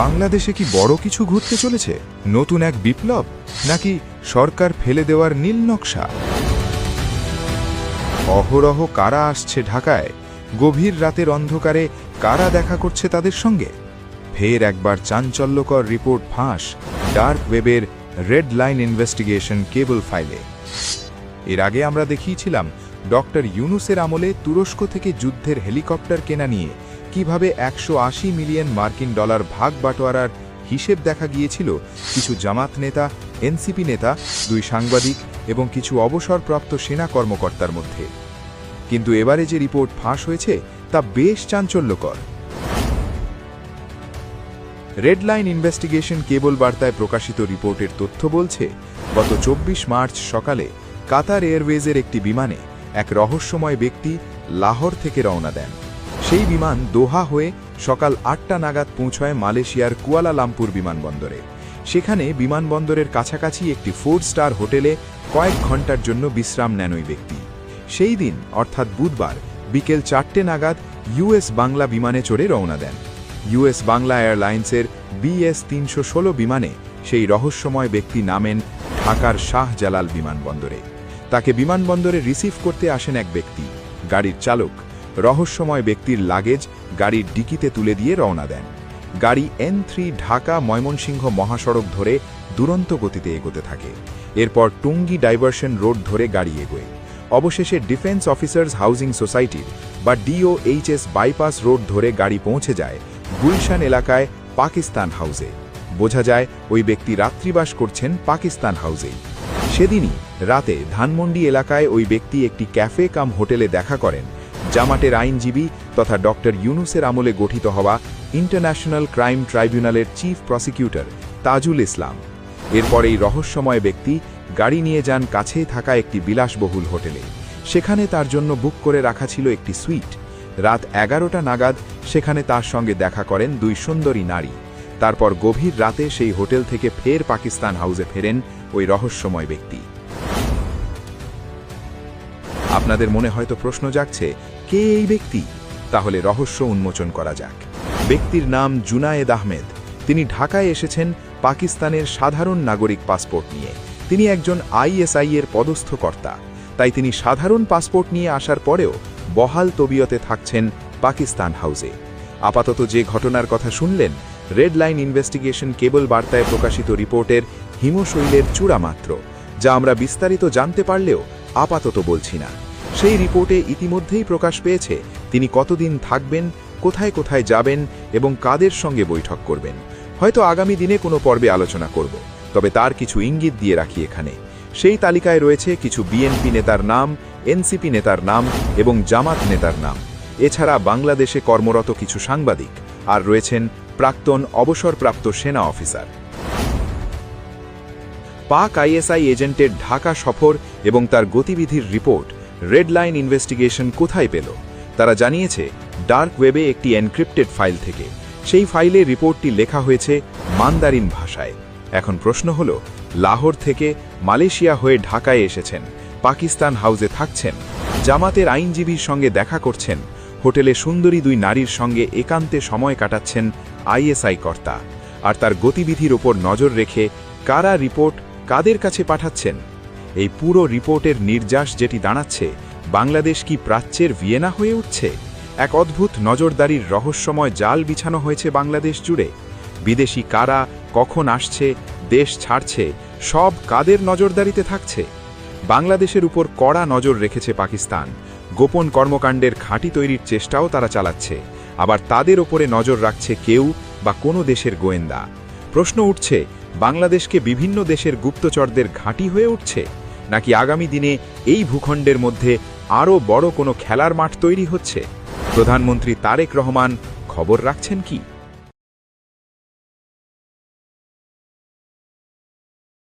বাংলাদেশে কি বড় কিছু ঘটতে চলেছে? নতুন এক বিপ্লব, নাকি সরকার ফেলে দেওয়ার নীল নকশা? অহরহ কারা আসছে ঢাকায়? গভীর রাতের অন্ধকারে কারা দেখা করছে তাদের সঙ্গে? ফের একবার চাঞ্চল্যকর রিপোর্ট ফাঁস ডার্ক ওয়েবের রেড লাইন ইনভেস্টিগেশন কেবল ফাইলে। এর আগে আমরা দেখিয়েছিলাম ডক্টর ইউনুসের আমলে তুরস্ক থেকে যুদ্ধের হেলিকপ্টার কেনা নিয়ে কিভাবে 180 মিলিয়ন মার্কিন ডলার ভাগ বাটোয়ারার হিসেব দেখা গিয়েছিল কিছু জামাত নেতা, এনসিপি নেতা, 2 সাংবাদিক এবং কিছু অবসরপ্রাপ্ত সেনা কর্মকর্তার মধ্যে। কিন্তু এবারে যে রিপোর্ট ফাঁস হয়েছে তা বেশ চাঞ্চল্যকর। রেড লাইন ইনভেস্টিগেশন কেবল বার্তায় প্রকাশিত রিপোর্টের তথ্য বলছে, গত 24 মার্চ সকালে কাতার এয়ারওয়েজের একটি বিমানে এক রহস্যময় ব্যক্তি লাহোর থেকে রওনা দেন। সেই বিমান দোহা হয়ে সকাল 8টা নাগাদ পৌঁছয় মালয়েশিয়ার কুয়ালালামপুর বিমানবন্দরে। সেখানে বিমানবন্দরের কাছাকাছি একটি 4 স্টার হোটেলে কয়েক ঘন্টার জন্য বিশ্রাম নেন ওই ব্যক্তি। সেই দিন অর্থাৎ বুধবার বিকেল 4টে নাগাদ ইউএস বাংলা বিমানে চড়ে রওনা দেন। ইউএস বাংলা এয়ারলাইন্সের BS-316 বিমানে সেই রহস্যময় ব্যক্তি নামেন ঢাকার শাহজালাল বিমানবন্দরে। তাকে বিমানবন্দরে রিসিভ করতে আসেন এক ব্যক্তি, গাড়ির চালক। রহস্যময় ব্যক্তির লাগেজ গাড়ির ডিকিতে তুলে দিয়ে রওনা দেন। গাড়ি N3 ঢাকা ময়মনসিংহ মহাসড়ক ধরে দুরন্ত গতিতে এগোতে থাকে। এরপর টুঙ্গি ডাইভারশন রোড ধরে গাড়ি এগোয়। অবশেষে ডিফেন্স অফিসার্স হাউজিং সোসাইটির বা DOHS বাইপাস রোড ধরে গাড়ি পৌঁছে যায় গুলশান এলাকায় পাকিস্তান হাউসে। বোঝা যায় ওই ব্যক্তি রাত্রিবাস করছেন পাকিস্তান হাউসেই। সেদিনই রাতে ধানমন্ডি এলাকায় ওই ব্যক্তি একটি ক্যাফে কাম হোটেলে দেখা করেন জামাতের আইনজীবী তথা ডক্টর ইউনুসের আমলে গঠিত হওয়া ইন্টারন্যাশনাল ক্রাইম ট্রাইব্যুনালের চিফ প্রসিকিউটর তাজুল ইসলাম। এরপর এই রহস্যময় ব্যক্তি গাড়ি নিয়ে যান কাছেই থাকা একটি বিলাসবহুল হোটেলে। সেখানে তার জন্য বুক করে রাখা ছিল একটি সুইট। রাত 11টা নাগাদ সেখানে তার সঙ্গে দেখা করেন 2 সুন্দরী নারী। তারপর গভীর রাতে সেই হোটেল থেকে ফের পাকিস্তান হাউসে ফেরেন ওই রহস্যময় ব্যক্তি। আপনাদের মনে হয়তো প্রশ্ন জাগছে, কে এই ব্যক্তি? তাহলে রহস্য উন্মোচন করা যাক। ব্যক্তির নাম জুনায়েদ আহমেদ। তিনি ঢাকায় এসেছেন পাকিস্তানের সাধারণ নাগরিক পাসপোর্ট নিয়ে। তিনি একজন ISI এর পদস্থ কর্তা। তাই তিনি সাধারণ পাসপোর্ট নিয়ে আসার পরেও বহাল তবিয়তে থাকছেন পাকিস্তান হাউসে। আপাতত যে ঘটনার কথা শুনলেন রেড লাইন ইনভেস্টিগেশন কেবল বার্তায় প্রকাশিত রিপোর্টের হিমশৈলের চূড়া মাত্র, যা আমরা বিস্তারিত জানতে পারলেও আপাতত বলছি না। সেই রিপোর্টে ইতিমধ্যেই প্রকাশ পেয়েছে তিনি কতদিন থাকবেন, কোথায় কোথায় যাবেন এবং কাদের সঙ্গে বৈঠক করবেন। হয়তো আগামী দিনে কোনো পর্বে আলোচনা করব, তবে তার কিছু ইঙ্গিত দিয়ে রাখি এখানে। সেই তালিকায় রয়েছে কিছু BNP নেতার নাম, NCP নেতার নাম এবং জামাত নেতার নাম। এছাড়া বাংলাদেশে কর্মরত কিছু সাংবাদিক, আর রয়েছেন প্রাক্তন অবসরপ্রাপ্ত সেনা অফিসার। পাক ISI এজেন্টের ঢাকা সফর এবং তার গতিবিধির রিপোর্ট রেড লাইন ইনভেস্টিগেশন কোথায় পেল? তারা জানিয়েছে ডার্ক ওয়েবে একটি এনক্রিপ্টেড ফাইল থেকে। সেই ফাইলে রিপোর্টটি লেখা হয়েছে মান্দারিন ভাষায়। এখন প্রশ্ন হল, লাহোর থেকে মালয়েশিয়া হয়ে ঢাকায় এসেছেন, পাকিস্তান হাউসে থাকছেন, জামাতের আইনজীবীর সঙ্গে দেখা করছেন, হোটেলে সুন্দরী 2 নারীর সঙ্গে একান্তে সময় কাটাচ্ছেন ISI কর্তা। আর তার গতিবিধির ওপর নজর রেখে কারা রিপোর্ট কাদের কাছে পাঠাচ্ছেন? এই পুরো রিপোর্টের নির্যাস যেটি দাঁড়াচ্ছে, বাংলাদেশ কি প্রাচ্যের ভিয়েনা হয়ে উঠছে? এক অদ্ভুত নজরদারির রহস্যময় জাল বিছানো হয়েছে বাংলাদেশ জুড়ে। বিদেশি কারা কখন আসছে, দেশ ছাড়ছে, সব কাদের নজরদারিতে থাকছে? বাংলাদেশের উপর কড়া নজর রেখেছে পাকিস্তান। গোপন কর্মকাণ্ডের ঘাঁটি তৈরির চেষ্টাও তারা চালাচ্ছে। আবার তাদের ওপরে নজর রাখছে কেউ বা কোনো দেশের গোয়েন্দা। প্রশ্ন উঠছে, বাংলাদেশকে বিভিন্ন দেশের গুপ্তচরদের ঘাঁটি হয়ে উঠছে, নাকি আগামী দিনে এই ভূখণ্ডের মধ্যে আরও বড় কোনো খেলার মাঠ তৈরি হচ্ছে? প্রধানমন্ত্রী তারেক রহমান খবর রাখছেন কি?